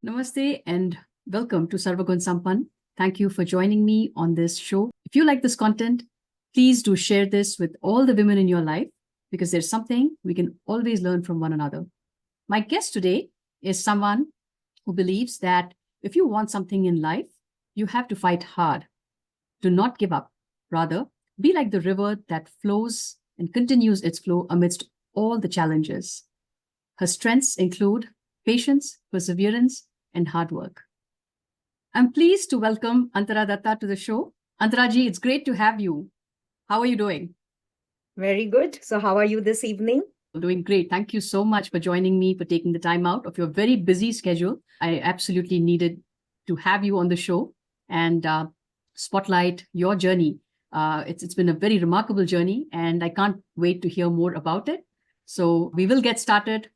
Namaste and welcome to Sarva Gunn Sampann. Thank you for joining me on this show. If you like this content, please do share this with all the women in your life because there's something we can always learn from one another. My guest today is someone who believes that if you want something in life, you have to fight hard. Do not give up. Rather, be like the river that flows and continues its flow amidst all the challenges. Her strengths include patience, perseverance, and hard work. I'm pleased to welcome Antara Datta to the show. Antara ji, it's great to have you. How are you doing? Very good. So how are you this evening? Doing great. Thank you so much for joining me, for taking the time out of your very busy schedule. I absolutely needed to have you on the show and spotlight your journey. It's been a very remarkable journey, and I can't wait to hear more about it. So we will get started.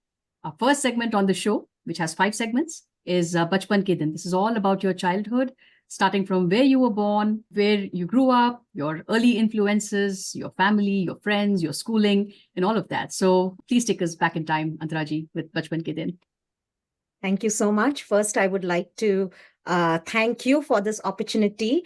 Our first segment on the show, which has 5 segments, is Bachchpan Ke Din. This is all about your childhood, starting from where you were born, where you grew up, your early influences, your family, your friends, your schooling, and all of that. So please take us back in time, Antaraji, with Bachchpan Ke Din. Thank you so much. First, I would like to thank you for this opportunity,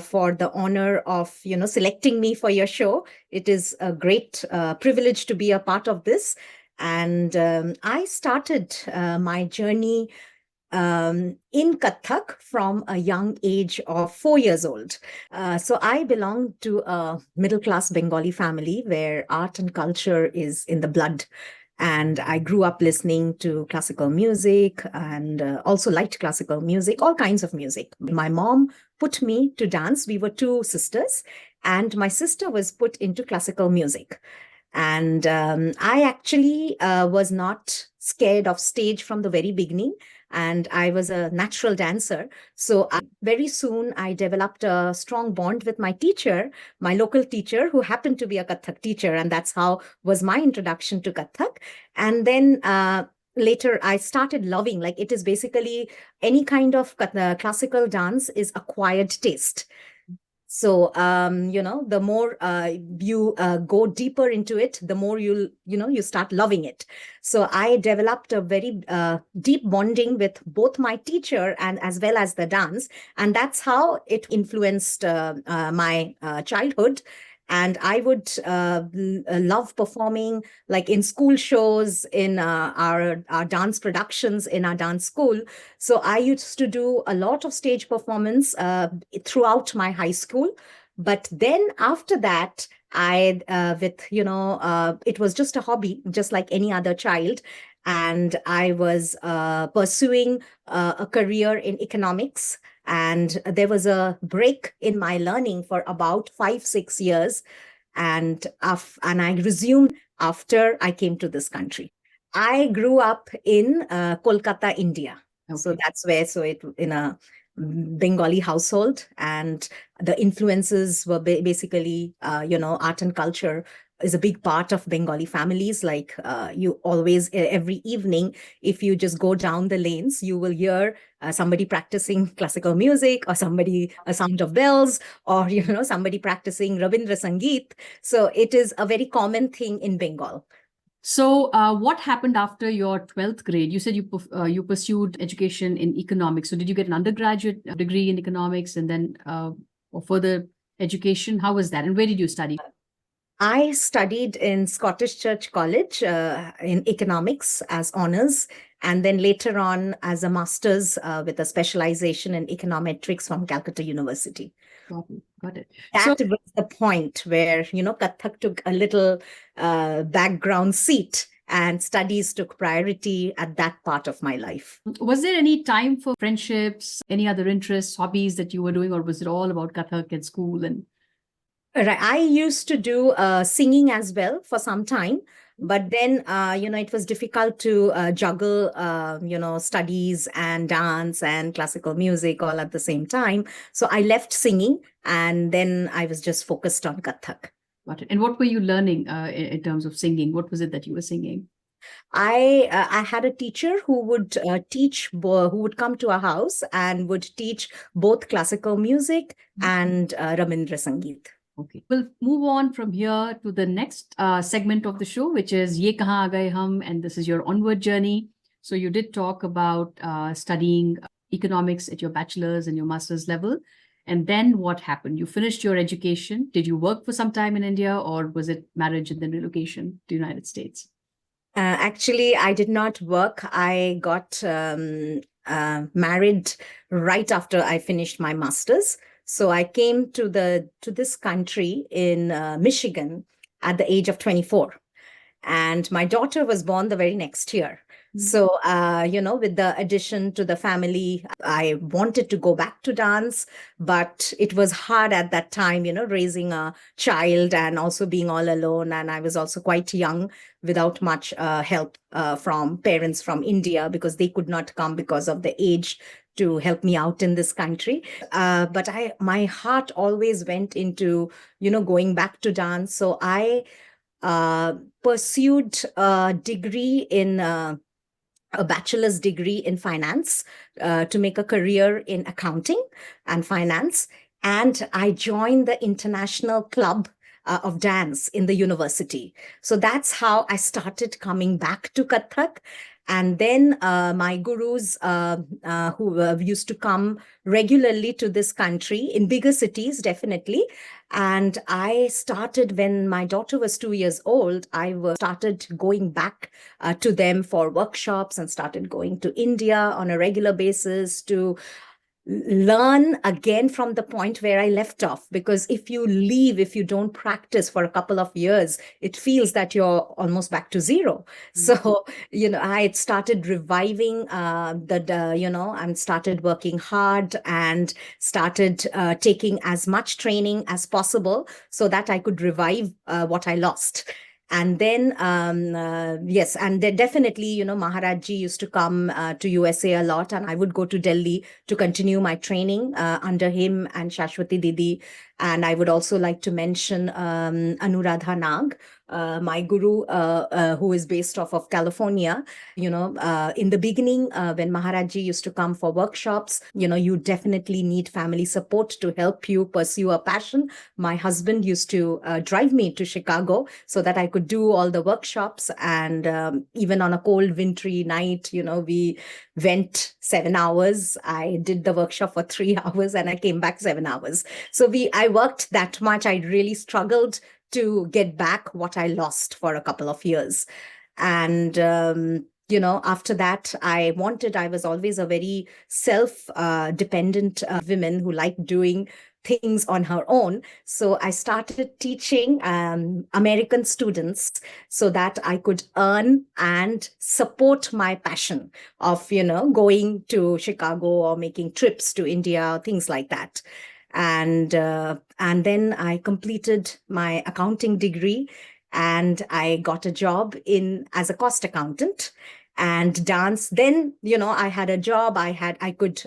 for the honor of, selecting me for your show. It is a great privilege to be a part of this. And I started my journey in Kathak from a young age of 4 years old. So I belong to a middle-class Bengali family where art and culture is in the blood. And I grew up listening to classical music and also liked classical music, all kinds of music. My mom put me to dance. We were 2 sisters, and my sister was put into classical music. And I actually was not scared of stage from the very beginning. And I was a natural dancer. So very soon I developed a strong bond with my teacher, my local teacher, who happened to be a Kathak teacher. And that's how was my introduction to Kathak. And then later I started loving, like it is basically any kind of classical dance is acquired taste. So, the more you go deeper into it, the more you start loving it. So I developed a very deep bonding with both my teacher and as well as the dance. And that's how it influenced my childhood. And I would love performing like in school shows, in our dance productions in our dance school. So I used to do a lot of stage performance throughout my high school. But then after that, it was just a hobby, just like any other child. And I was pursuing a career in economics. And there was a break in my learning for about 5-6 years. And I resumed after I came to this country. I grew up in Kolkata, India. Okay. So that's where, in a Bengali household, and the influences were basically, art and culture is a big part of Bengali families. Like you always, every evening, if you just go down the lanes, you will hear somebody practicing classical music, or a sound of bells, or, somebody practicing Rabindra Sangeet. So it is a very common thing in Bengal. So what happened after your 12th grade? You said you pursued education in economics. So did you get an undergraduate degree in economics and then or further education? How was that? And where did you study? I studied in Scottish Church College in economics as honors, and then later on as a master's with a specialization in econometrics from Calcutta University. Got it. That was the point where, Kathak took a little background seat and studies took priority at that part of my life. Was there any time for friendships, any other interests, hobbies that you were doing, or was it all about Kathak at school? And right. I used to do singing as well for some time, but then, it was difficult to juggle, studies and dance and classical music all at the same time. So I left singing, and then I was just focused on Kathak. Got it. And what were you learning in terms of singing? What was it that you were singing? I had a teacher who would who would come to our house and would teach both classical music and Ramindra Sangeet. Okay, we'll move on from here to the next segment of the show, which is Ye Kahaan Aa Gaye Hum, and this is your onward journey. So you did talk about studying economics at your bachelor's and your master's level. And then what happened? You finished your education. Did you work for some time in India, or was it marriage and then relocation to the United States? Actually, I did not work. I got married right after I finished my master's. So I came to this country in Michigan at the age of 24. And my daughter was born the very next year. So, with the addition to the family, I wanted to go back to dance, but it was hard at that time, raising a child and also being all alone. And I was also quite young without much help from parents from India, because they could not come because of the age to help me out in this country. But my heart always went into, going back to dance. So I pursued a degree in a bachelor's degree in finance to make a career in accounting and finance. And I joined the International Club of Dance in the university. So that's how I started coming back to Kathak. And then my gurus who used to come regularly to this country in bigger cities, definitely. And I started when my daughter was 2 years old. I started going back to them for workshops and started going to India on a regular basis to learn again from the point where I left off. Because if you don't practice for a couple of years, it feels that you're almost back to zero. So, I had started reviving and started working hard and started taking as much training as possible so that I could revive what I lost. And then, yes, and then definitely, Maharajji used to come to USA a lot, and I would go to Delhi to continue my training under him and Shashwati Didi. And I would also like to mention Anuradha Nag, my guru, who is based off of California. In the beginning, when Maharajji used to come for workshops, you definitely need family support to help you pursue a passion. My husband used to drive me to Chicago so that I could do all the workshops. And even on a cold, wintry night, we went 7 hours. I did the workshop for 3 hours and I came back 7 hours. So I worked that much. I really struggled to get back what I lost for a couple of years. And, after that, I was always a very self-dependent woman who liked doing things on her own. So I started teaching American students so that I could earn and support my passion of, going to Chicago or making trips to India, things like that. And then I completed my accounting degree and I got a job as a cost accountant. And dance, then, I had a job. I could,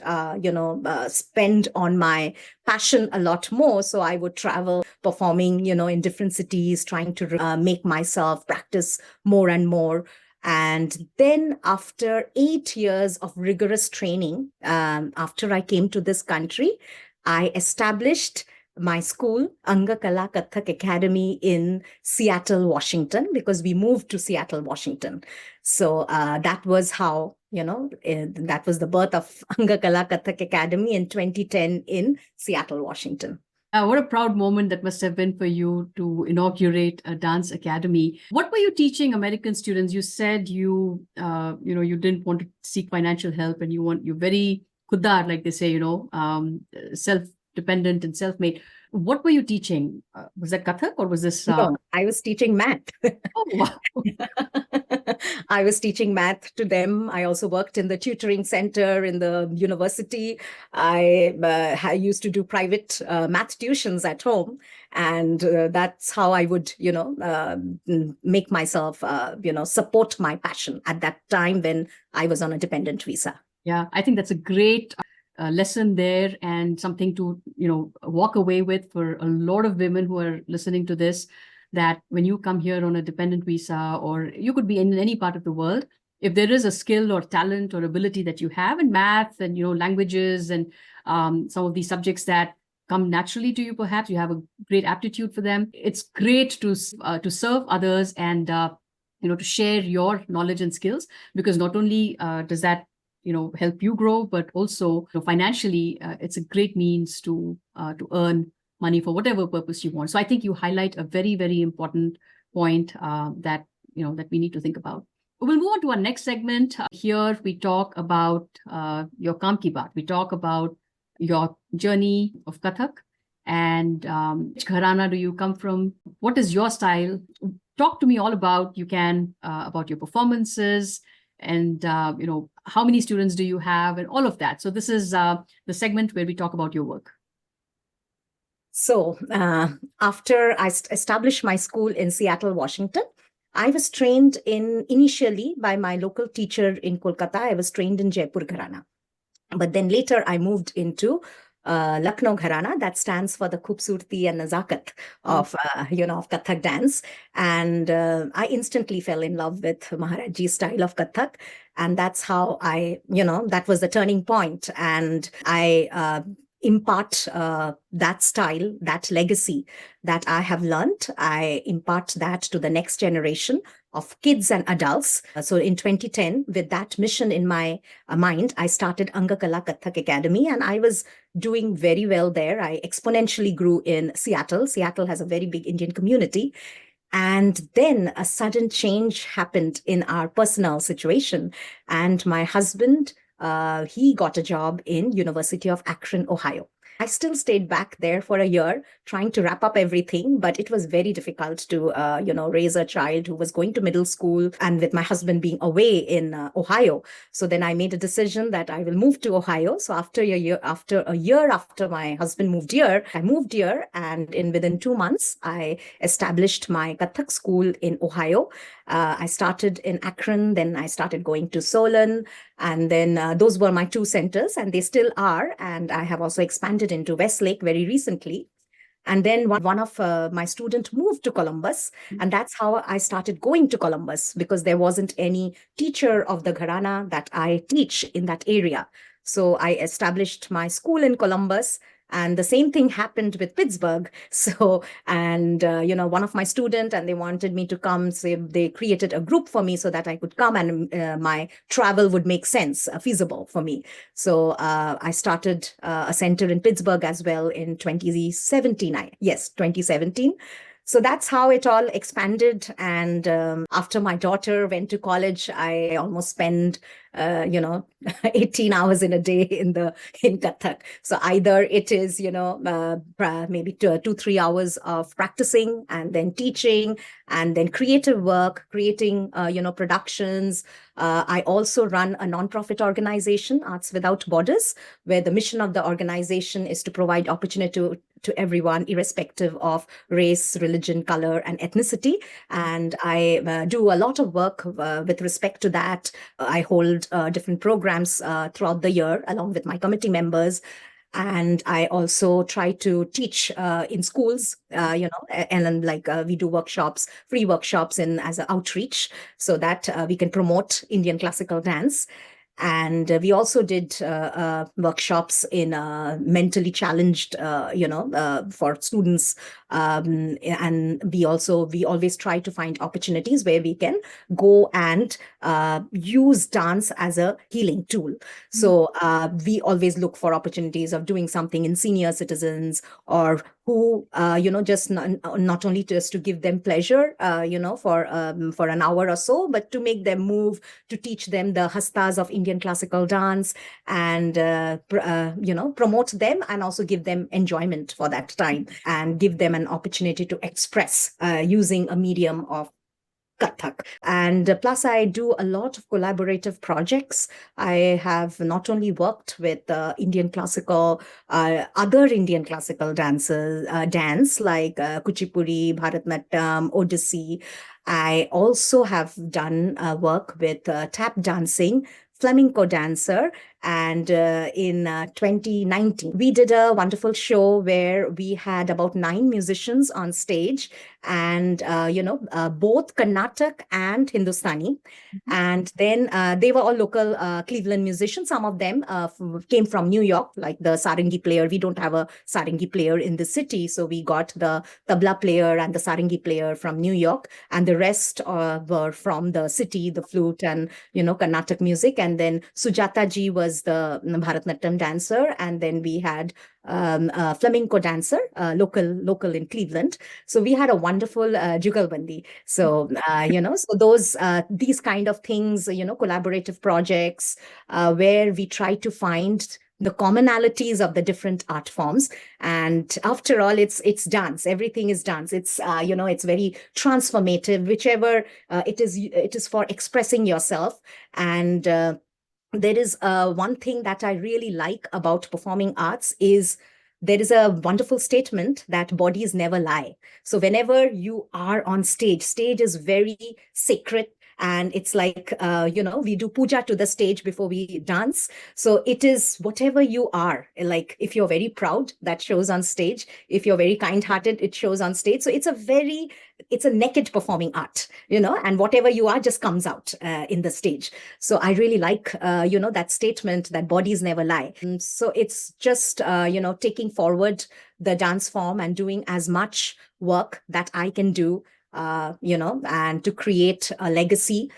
spend on my passion a lot more. So I would travel performing, in different cities, trying to make myself practice more and more. And then after 8 years of rigorous training, after I came to this country, I established my school, Anga Kathak Academy in Seattle, Washington, because we moved to Seattle, Washington. So that was how, that was the birth of Anga Kathak Academy in 2010 in Seattle, Washington. What a proud moment that must have been for you to inaugurate a dance academy. What were you teaching American students? You said you didn't want to seek financial help, and you're very khudar, like they say, self-dependent and self-made. What were you teaching? Was that Kathak or was this? No, I was teaching math. Oh, wow. I was teaching math to them. I also worked in the tutoring center in the university. I used to do private math tuitions at home. And that's how I would, make myself, support my passion at that time when I was on a dependent visa. Yeah, I think that's a great lesson there and something to, walk away with for a lot of women who are listening to this, that when you come here on a dependent visa, or you could be in any part of the world, if there is a skill or talent or ability that you have in math and, languages and some of these subjects that come naturally to you, perhaps you have a great aptitude for them, it's great to serve others and to share your knowledge and skills, because not only does that help you grow, but also financially it's a great means to earn money for whatever purpose you want. So I think you highlight a very, very important point that that we need to think about. We'll move on to our next segment. Here we talk about your Kaam ki Baat. We talk about your journey of Kathak and which gharana do you come from? What is your style? Talk to me all about, about your performances and, how many students do you have and all of that. So this is the segment where we talk about your work. So after I established my school in Seattle, Washington, I was trained initially by my local teacher in Kolkata. I was trained in Jaipur Gharana. But then later I moved into Lucknow Gharana, that stands for the Khubsurti and Nazakat of Kathak dance. And I instantly fell in love with Maharajji's style of Kathak. And that's how that was the turning point. And I impart that style, that legacy that I have learned. I impart that to the next generation of kids and adults. So in 2010, with that mission in my mind, I started Anga Kathak Academy, and I was doing very well there. I exponentially grew in Seattle. Seattle has a very big Indian community. And then a sudden change happened in our personal situation. And my husband, he got a job in University of Akron, Ohio. I still stayed back there for a year trying to wrap up everything, but it was very difficult to, raise a child who was going to middle school and with my husband being away in Ohio. So then I made a decision that I will move to Ohio. So after a year after my husband moved here, I moved here, and within 2 months, I established my Kathak school in Ohio. I started in Akron, then I started going to Solon, and then those were my 2 centers, and they still are. And I have also expanded into Westlake very recently. And then one of my students moved to Columbus, and that's how I started going to Columbus, because there wasn't any teacher of the Gharana that I teach in that area. So I established my school in Columbus. And the same thing happened with Pittsburgh. So, and, one of my students, and they wanted me to come. So they created a group for me so that I could come, and my travel would make sense, feasible for me. So I started a center in Pittsburgh as well in 2017. 2017. So that's how it all expanded. And after my daughter went to college, I almost spent 18 hours in a day in Kathak. So either it is, maybe 2-3 hours of practicing and then teaching and then creative work, creating, productions. I also run a nonprofit organization, Arts Without Borders, where the mission of the organization is to provide opportunity to everyone, irrespective of race, religion, color, and ethnicity. And I do a lot of work with respect to that. I hold different programs throughout the year along with my committee members. And I also try to teach in schools, and then we do workshops, free workshops as an outreach, so that we can promote Indian classical dance. And we also did workshops in mentally challenged, for students. And we always try to find opportunities where we can go and use dance as a healing tool. So we always look for opportunities of doing something in senior citizens, or who, just not only just to give them pleasure, for an hour or so, but to make them move, to teach them the hastas of Indian classical dance, and, promote them, and also give them enjoyment for that time, and give them an opportunity to express using a medium of Kathak. And plus, I do a lot of collaborative projects. I have not only worked with Indian classical, other Indian classical dance like Kuchipudi, Bharatanatyam, Odissi. I also have done work with tap dancing, flamenco dancer, And in 2019, we did a wonderful show where we had about 9 musicians on stage, and both Karnatak and Hindustani. And then they were all local Cleveland musicians. Some of them came from New York, like the sarangi player. We don't have a sarangi player in the city, so we got the tabla player and the sarangi player from New York, and the rest were from the city, the flute and Karnataka music. And then Sujata ji was the Bharatanatyam dancer, and then we had a flamenco dancer, local in Cleveland. So we had a wonderful jugalbandi. So so those these kind of things, collaborative projects where we try to find the commonalities of the different art forms. And after all, it's dance. Everything is dance. It's it's very transformative, whichever it is for expressing yourself. And there is one thing that I really like about performing arts is there is a wonderful statement that bodies never lie. So whenever you are on stage is very sacred. And it's like, we do puja to the stage before we dance. So it is whatever you are. Like if you're very proud, that shows on stage. If you're very kind-hearted, it shows on stage. So it's a naked performing art, and whatever you are just comes out in the stage. So I really like, that statement that bodies never lie. So it's just, taking forward the dance form and doing as much work that I can do, and to create a legacy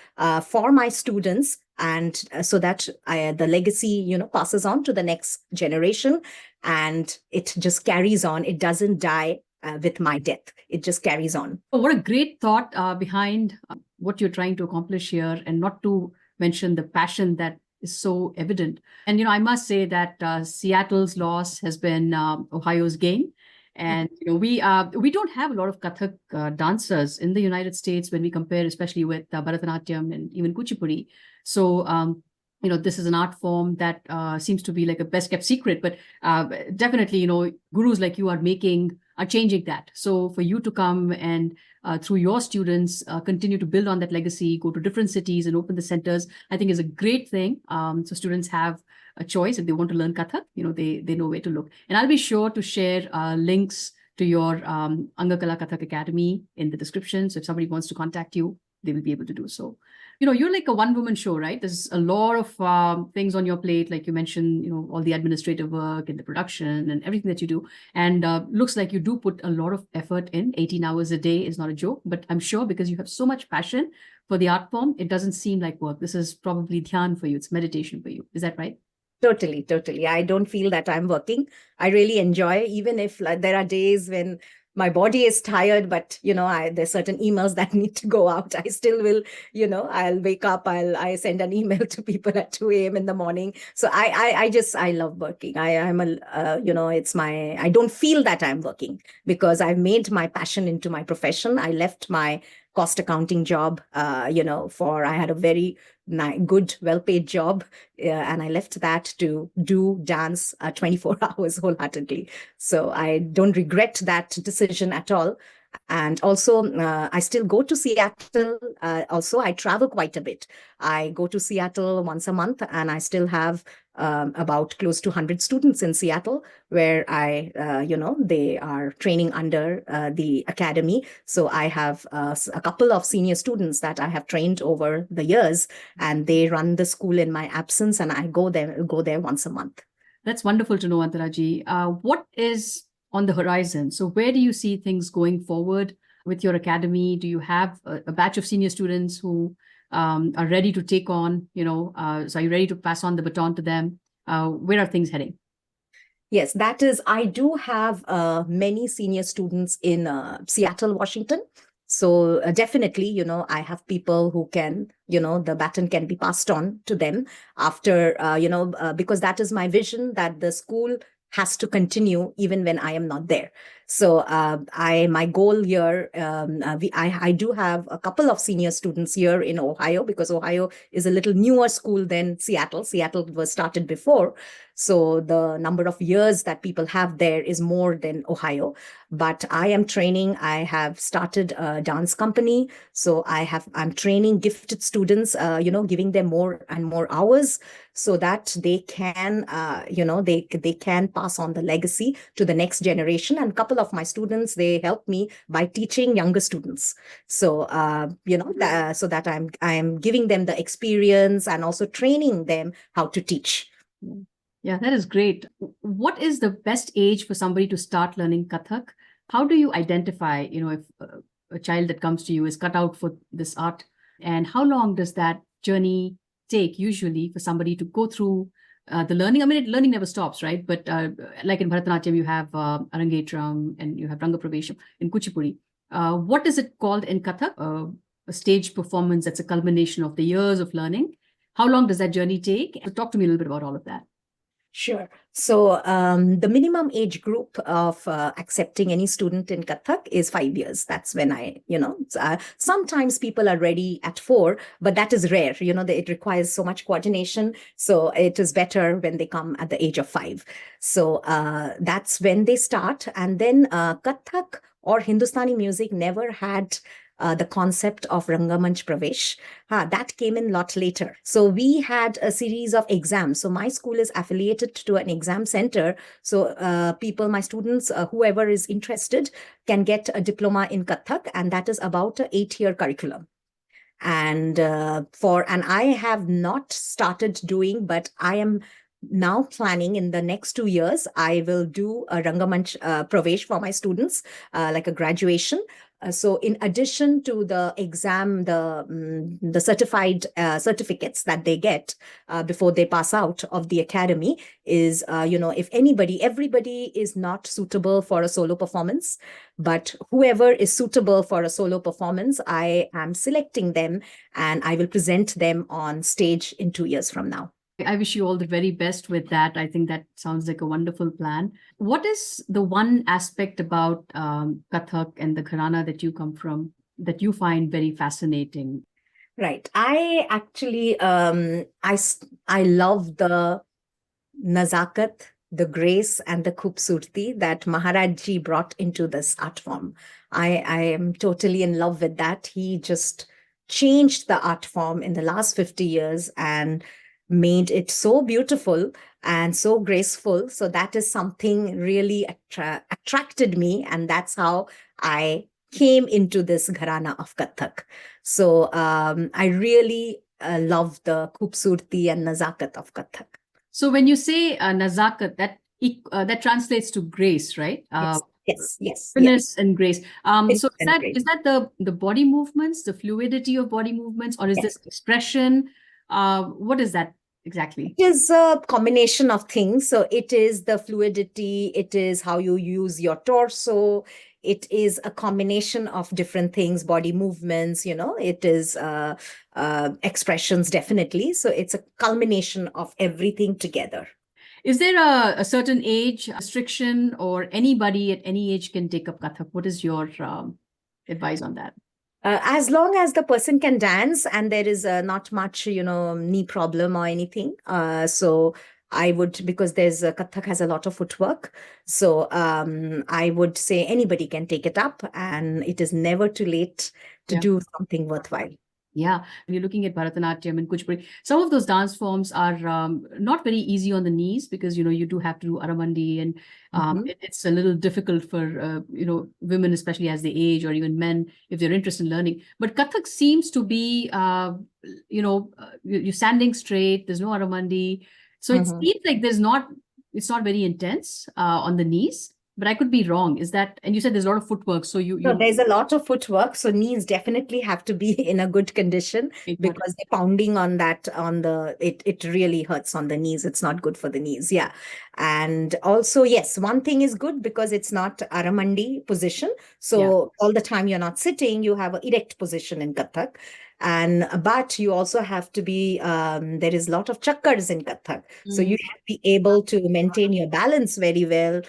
for my students, and so that the legacy, passes on to the next generation, and it just carries on. It doesn't die with my death. It just carries on. What a great thought behind what you're trying to accomplish here, and not to mention the passion that is so evident. And, I must say that Seattle's loss has been Ohio's gain. And we don't have a lot of Kathak dancers in the United States when we compare, especially with Bharatanatyam and even Kuchipudi. So this is an art form that seems to be like a best kept secret. But definitely, gurus like you are changing that. So for you to come and through your students continue to build on that legacy, go to different cities and open the centers, I think is a great thing. So students have a choice. If they want to learn Kathak, they know where to look. And I'll be sure to share links to your Anga Kathak Academy in the description. So if somebody wants to contact you, they will be able to do so. You're like a one-woman show, right? There's a lot of things on your plate, like you mentioned, all the administrative work and the production and everything that you do. And looks like you do put a lot of effort in. 18 hours a day is not a joke, but I'm sure because you have so much passion for the art form, it doesn't seem like work. This is probably dhyan for you. It's meditation for you. Is that right? Totally. I don't feel that I'm working. I really enjoy, even if there are days when my body is tired, but there's certain emails that need to go out. I still will, I'll wake up, I send an email to people at 2 a.m. in the morning. So I love working. I don't feel that I'm working because I've made my passion into my profession. I left my cost accounting job, I had a very good, well-paid job, and I left that to do dance 24 hours wholeheartedly. So I don't regret that decision at all. And also, I still go to Seattle. Also, I travel quite a bit. I go to Seattle once a month, and I still have about close to 100 students in Seattle, where they are training under the academy. So I have a couple of senior students that I have trained over the years, and they run the school in my absence, and I go there once a month. That's wonderful to know, Antaraji. What is on the horizon? So where do you see things going forward with your academy? Do you have a batch of senior students who are ready to take on, so are you ready to pass on the baton to them? Where are things heading? Yes, that is, I do have many senior students in Seattle, Washington. So definitely, I have people who can, the baton can be passed on to them after, because that is my vision, that the school has to continue even when I am not there. So my goal here, I do have a couple of senior students here in Ohio, because Ohio is a little newer school than Seattle. Seattle was started before. So the number of years that people have there is more than Ohio. But I am training. I have started a dance company. So I'm training gifted students, giving them more and more hours so that they can, they can pass on the legacy to the next generation. And a couple of my students, they help me by teaching younger students. So, so that I'm giving them the experience and also training them how to teach. Yeah, that is great. What is the best age for somebody to start learning Kathak? How do you identify, if a child that comes to you is cut out for this art? And how long does that journey take usually for somebody to go through the learning? I mean, learning never stops, right? But like in Bharatanatyam, you have Arangetram and you have Ranga Pravesham in Kuchipudi. What is it called in Kathak? A stage performance that's a culmination of the years of learning. How long does that journey take? So talk to me a little bit about all of that. Sure. So the minimum age group of accepting any student in Kathak is 5 years. That's when sometimes people are ready at 4, but that is rare. It requires so much coordination. So it is better when they come at the age of 5. So that's when they start. And then Kathak or Hindustani music never had the concept of Rangamanch Pravesh. That came in a lot later. So we had a series of exams. So my school is affiliated to an exam center. So my students, whoever is interested, can get a diploma in Kathak, and that is about an 8-year curriculum. And I have not started doing, but I am now planning in the next 2 years, I will do a Rangamanch Pravesh for my students, like a graduation. So in addition to the exam, the certified certificates that they get before they pass out of the academy is, if everybody is not suitable for a solo performance, but whoever is suitable for a solo performance, I am selecting them and I will present them on stage in 2 years from now. I wish you all the very best with that. I think that sounds like a wonderful plan. What is the one aspect about Kathak and the Gharana that you come from that you find very fascinating? Right. I actually, I love the nazakat, the grace and the khubsurti that Maharaj Ji brought into this art form. I am totally in love with that. He just changed the art form in the last 50 years and made it so beautiful and so graceful. So that is something really attracted me. And that's how I came into this gharana of Kathak. So I really love the khubsurti and nazakat of Kathak. So when you say nazakat, that translates to grace, right? Yes. Finesse and grace. So Grace. is that the body movements, the fluidity of body movements, or is this expression? What is that exactly? It is a combination of things. So it is the fluidity, it is how you use your torso, it is a combination of different things, body movements, it is expressions, definitely. So it's a culmination of everything together. Is there a certain age restriction, or anybody at any age can take up Kathak? What is your advice on that? As long as the person can dance and there is not much, knee problem or anything. So I would, because Kathak has a lot of footwork. So I would say anybody can take it up, and it is never too late to do something worthwhile. Yeah, when you're looking at Bharatanatyam and Kuchipudi, some of those dance forms are not very easy on the knees because, you do have to do Aramandi, and it's a little difficult for, women, especially as they age, or even men, if they're interested in learning. But Kathak seems to be, you're standing straight, there's no Aramandi. So it seems like it's not very intense on the knees. But I could be wrong. Is that, and you said there's a lot of footwork. So there's a lot of footwork. So knees definitely have to be in a good condition, because the pounding on that, it really hurts on the knees. It's not good for the knees. Yeah. And also, yes, one thing is good because it's not Aramandi position. So all the time you're not sitting, you have an erect position in Kathak. But you also have to be, there is a lot of chakkars in Kathak. So you have to be able to maintain your balance very well,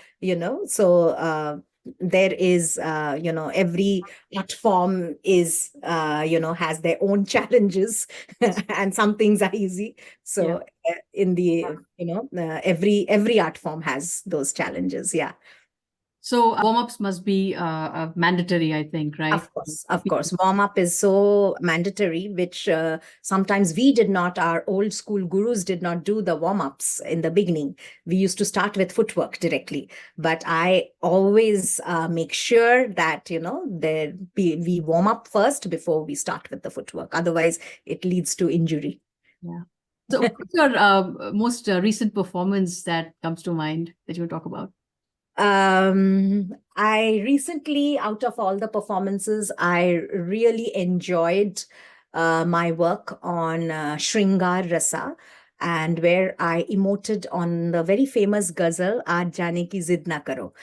so there is, every art form is, has their own challenges, and some things are easy. So in the, every art form has those challenges. Yeah. So warm-ups must be mandatory, I think, right? Of course. Warm up is so mandatory, which sometimes we did not, our old school gurus did not do the warm ups in the beginning. We used to start with footwork directly. But I always make sure that, we warm up first before we start with the footwork. Otherwise, it leads to injury. Yeah. So what's your most recent performance that comes to mind that you will talk about? I recently, out of all the performances, I really enjoyed my work on Shringar Rasa, and where I emoted on the very famous ghazal Aaj Jaane Ki Zid Na Karo.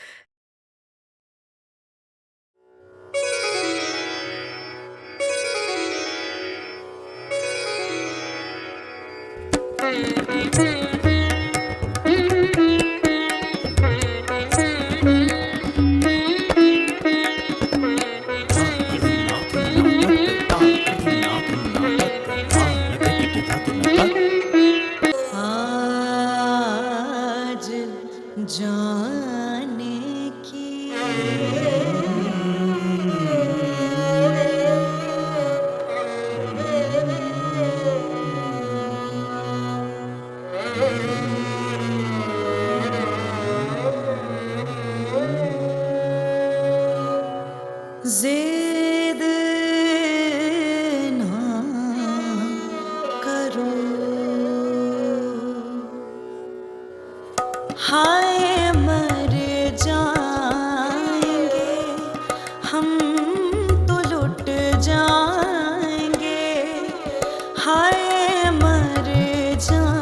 जाने की जिद ना करो हाय मर जाएंगे हम तो लुट जाएंगे हाय मर जाएंगे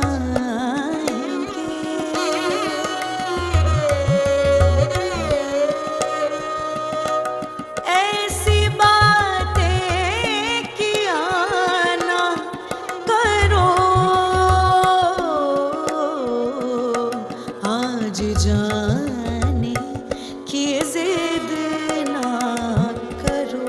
ऐसी बातें किया ना करो आज जाने की जिद ना करो.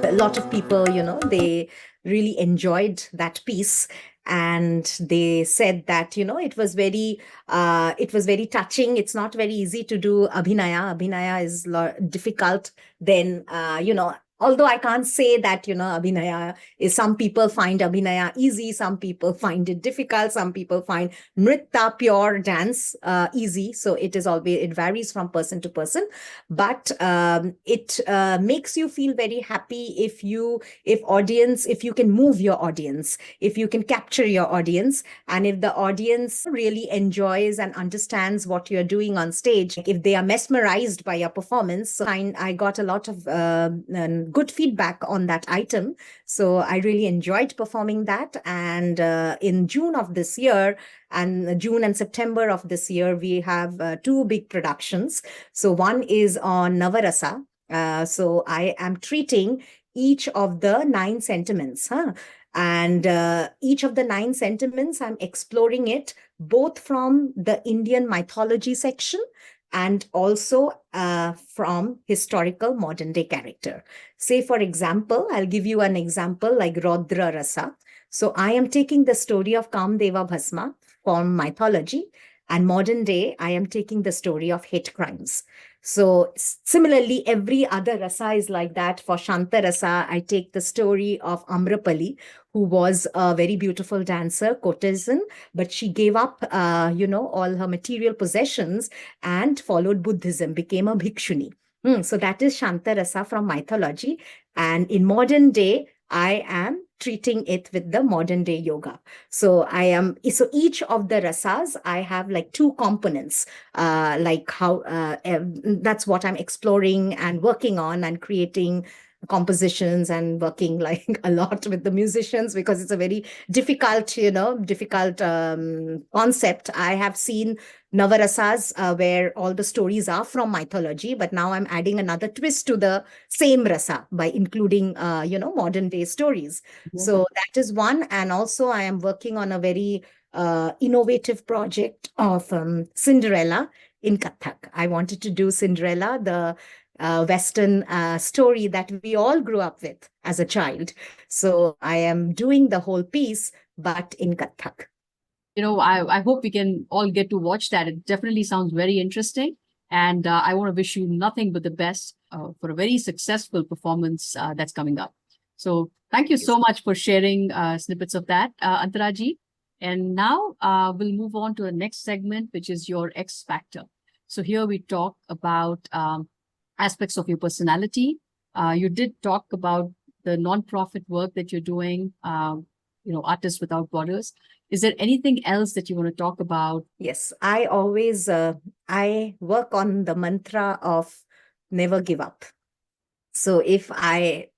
A lot of people, they really enjoyed that piece, and they said that, it was very touching. It's not very easy to do abhinaya is difficult. Then although I can't say that, abhinaya is, some people find abhinaya easy, some people find it difficult, some people find nritta, pure dance, easy. So it varies from person to person, but it makes you feel very happy if you can move your audience, if you can capture your audience, and if the audience really enjoys and understands what you're doing on stage, if they are mesmerized by your performance. So I got a lot of good feedback on that item. So I really enjoyed performing that. And in June of this year, and June and September of this year, we have two big productions. So one is on Navarasa. So I am treating each of the 9 sentiments. And each of the 9 sentiments, I'm exploring it both from the Indian mythology section and also from historical modern day character. Say, for example, I'll give you an example like Rodra Rasa. So I am taking the story of Kamdeva Bhasma from mythology, and modern day, I am taking the story of hate crimes. So similarly, every other rasa is like that. For Shanta Rasa, I take the story of Amrapali, who was a very beautiful dancer, courtesan, but she gave up, all her material possessions and followed Buddhism, became a bhikshuni. So that is Shanta Rasa from mythology. And in modern day, I am treating it with the modern day yoga. So each of the rasas, I have like 2 components, like how, that's what I'm exploring and working on and creating compositions and working like a lot with the musicians, because it's a very difficult concept. I have seen Navarasas where all the stories are from mythology, but now I'm adding another twist to the same rasa by including, modern day stories. Yeah. So that is one. And also I am working on a very innovative project of Cinderella in Kathak. I wanted to do Cinderella, the Western story that we all grew up with as a child. So I am doing the whole piece, but in Kathak. I hope we can all get to watch that. It definitely sounds very interesting. And I want to wish you nothing but the best for a very successful performance that's coming up. So thank you so much for sharing snippets of that, Antaraji. And now we'll move on to the next segment, which is your X Factor. So here we talk about aspects of your personality. You did talk about the nonprofit work that you're doing, Artists Without Borders. Is there anything else that you want to talk about? Yes, I always I work on the mantra of never give up. So if I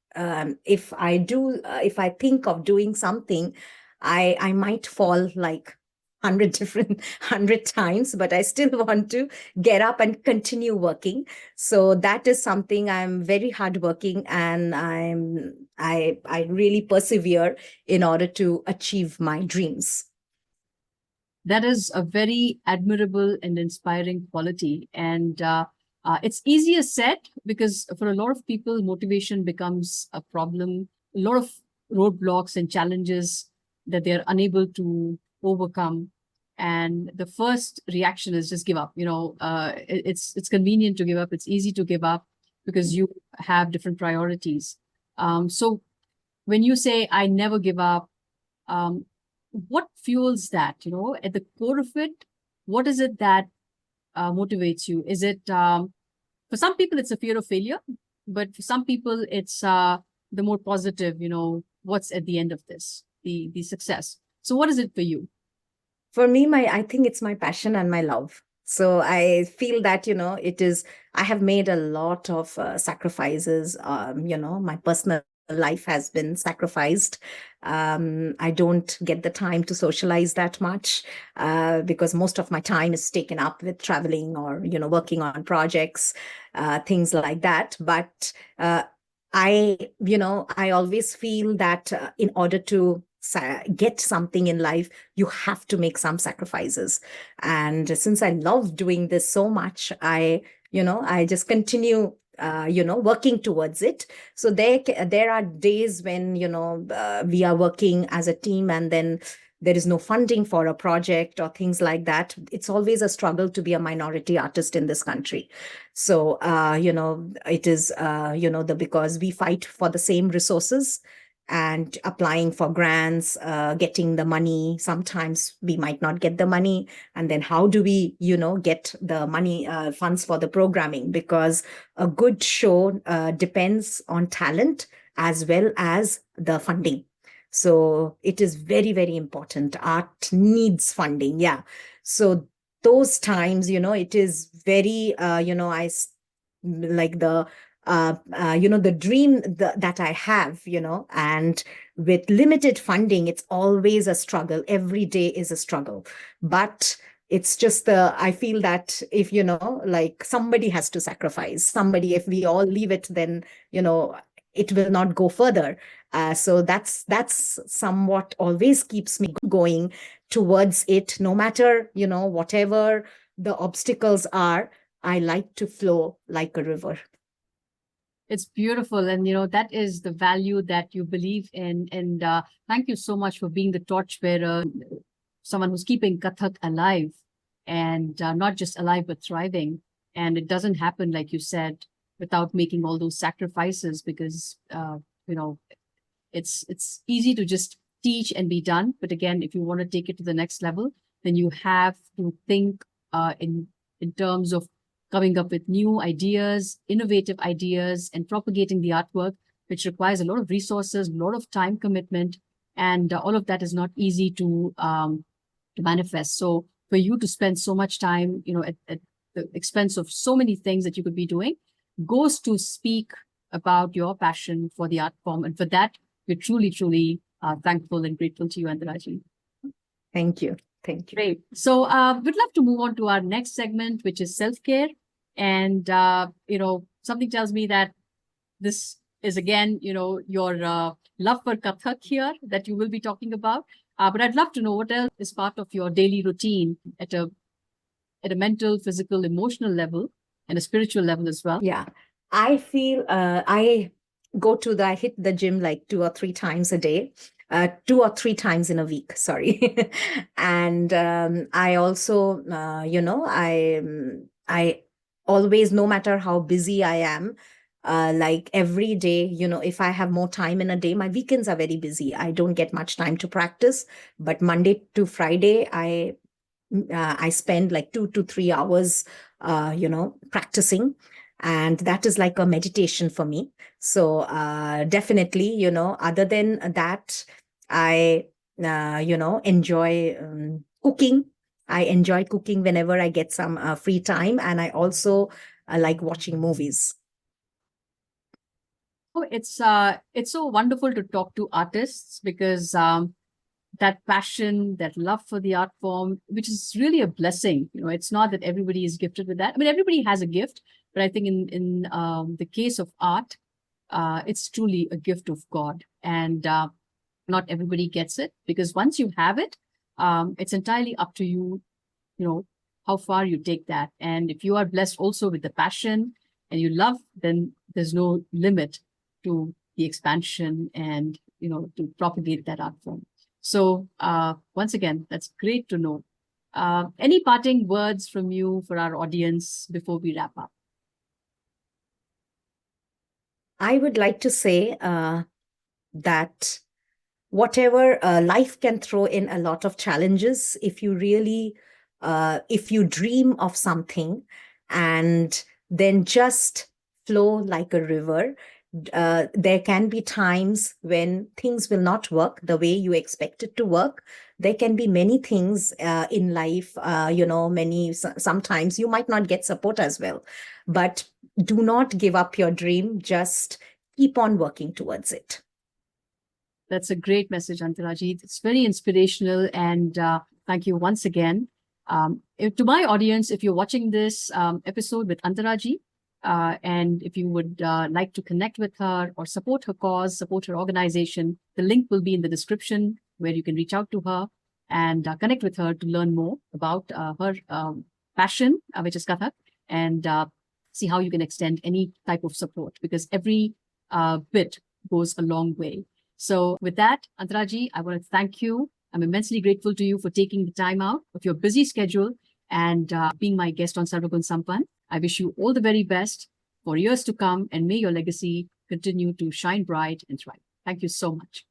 think of doing something, I might fall like 100 times, but I still want to get up and continue working. So that is something I'm very hardworking, and I really persevere in order to achieve my dreams. That is a very admirable and inspiring quality. And it's easier said, because for a lot of people, motivation becomes a problem, a lot of roadblocks and challenges that they're unable to overcome. And the first reaction is just give up. It's convenient to give up. It's easy to give up because you have different priorities. So when you say, I never give up, what fuels that? At the core of it, what is it that motivates you? Is it, for some people, it's a fear of failure, but for some people, it's the more positive, what's at the end of this, the success. So what is it for you? For me, I think it's my passion and my love. So I feel that, I have made a lot of sacrifices. My personal life has been sacrificed. I don't get the time to socialize that much because most of my time is taken up with traveling or, working on projects, things like that. But I always feel that in order to get something in life, you have to make some sacrifices. And since I love doing this so much, I just continue working towards it. So there are days when we are working as a team, and then there is no funding for a project or things like that. It's always a struggle to be a minority artist in this country. So it is because we fight for the same resources and applying for grants, getting the money. Sometimes we might not get the money. And then how do we, get the money, funds for the programming? Because a good show depends on talent as well as the funding. So it is very, very important. Art needs funding. Yeah. So those times, it is very, like the the dream that I have, and with limited funding, it's always a struggle. Every day is a struggle. But it's just I feel that if, like somebody has to sacrifice, somebody, if we all leave it, then, it will not go further. So that's somewhat always keeps me going towards it, no matter, whatever the obstacles are. I like to flow like a river. It's beautiful. And, that is the value that you believe in. And thank you so much for being the torchbearer, someone who's keeping Kathak alive, and not just alive, but thriving. And it doesn't happen, like you said, without making all those sacrifices, because, it's easy to just teach and be done. But again, if you want to take it to the next level, then you have to think in terms of coming up with new ideas, innovative ideas, and propagating the artwork, which requires a lot of resources, a lot of time commitment, and all of that is not easy to manifest. So for you to spend so much time, at the expense of so many things that you could be doing, goes to speak about your passion for the art form. And for that, we're truly, truly thankful and grateful to you, Antaraji. Thank you. Thank you. Great. So we'd love to move on to our next segment, which is self-care. And, something tells me that this is, again, your love for Kathak here that you will be talking about. But I'd love to know what else is part of your daily routine at a at a mental, physical, emotional level and a spiritual level as well. Yeah, I feel I hit the gym like 2 or 3 times a day, 2 or 3 times in a week, sorry. And I also, I always, no matter how busy I am, like every day, if I have more time in a day, my weekends are very busy. I don't get much time to practice, but Monday to Friday, I spend like 2 to 3 hours, practicing. And that is like a meditation for me. So definitely, other than that, I, enjoy cooking. I enjoy cooking whenever I get some free time. And I also like watching movies. Oh, it's so wonderful to talk to artists because that passion, that love for the art form, which is really a blessing. It's not that everybody is gifted with that. I mean, everybody has a gift, but I think in the case of art, it's truly a gift of God, and not everybody gets it, because once you have it, it's entirely up to you. How far you take that, and if you are blessed also with the passion and you love, then there's no limit to the expansion and to propagate that art form. So once again, that's great to know. Any parting words from you for our audience before we wrap up? I would like to say that whatever life can throw in a lot of challenges, if you dream of something and then just flow like a river, there can be times when things will not work the way you expect it to work. There can be many things in life, sometimes you might not get support as well, but do not give up your dream. Just keep on working towards it. That's a great message, Antaraji. It's very inspirational, and thank you once again. To my audience, if you're watching this episode with Antaraji, and if you would like to connect with her or support her cause, support her organization, the link will be in the description where you can reach out to her and connect with her to learn more about her passion, which is Kathak, and see how you can extend any type of support, because every bit goes a long way. So with that, Antaraji, I want to thank you. I'm immensely grateful to you for taking the time out of your busy schedule and being my guest on Sarva Gunn Sampann. I wish you all the very best for years to come, and may your legacy continue to shine bright and thrive. Thank you so much.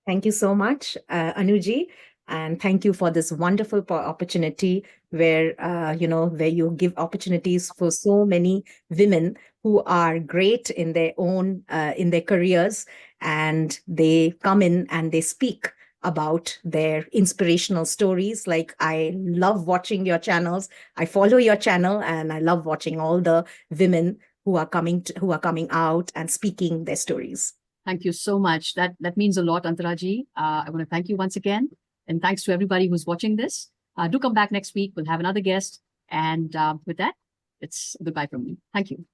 Thank you so much, Anuji. And thank you for this wonderful opportunity where you give opportunities for so many women who are great in their own, in their careers, and they come in and they speak about their inspirational stories. Like, I love watching your channels. I follow your channel and I love watching all the women who are coming out and speaking their stories. Thank you so much. That means a lot, Antaraji. I want to thank you once again. And thanks to everybody who's watching this. Do come back next week. We'll have another guest. And with that, it's goodbye from me. Thank you.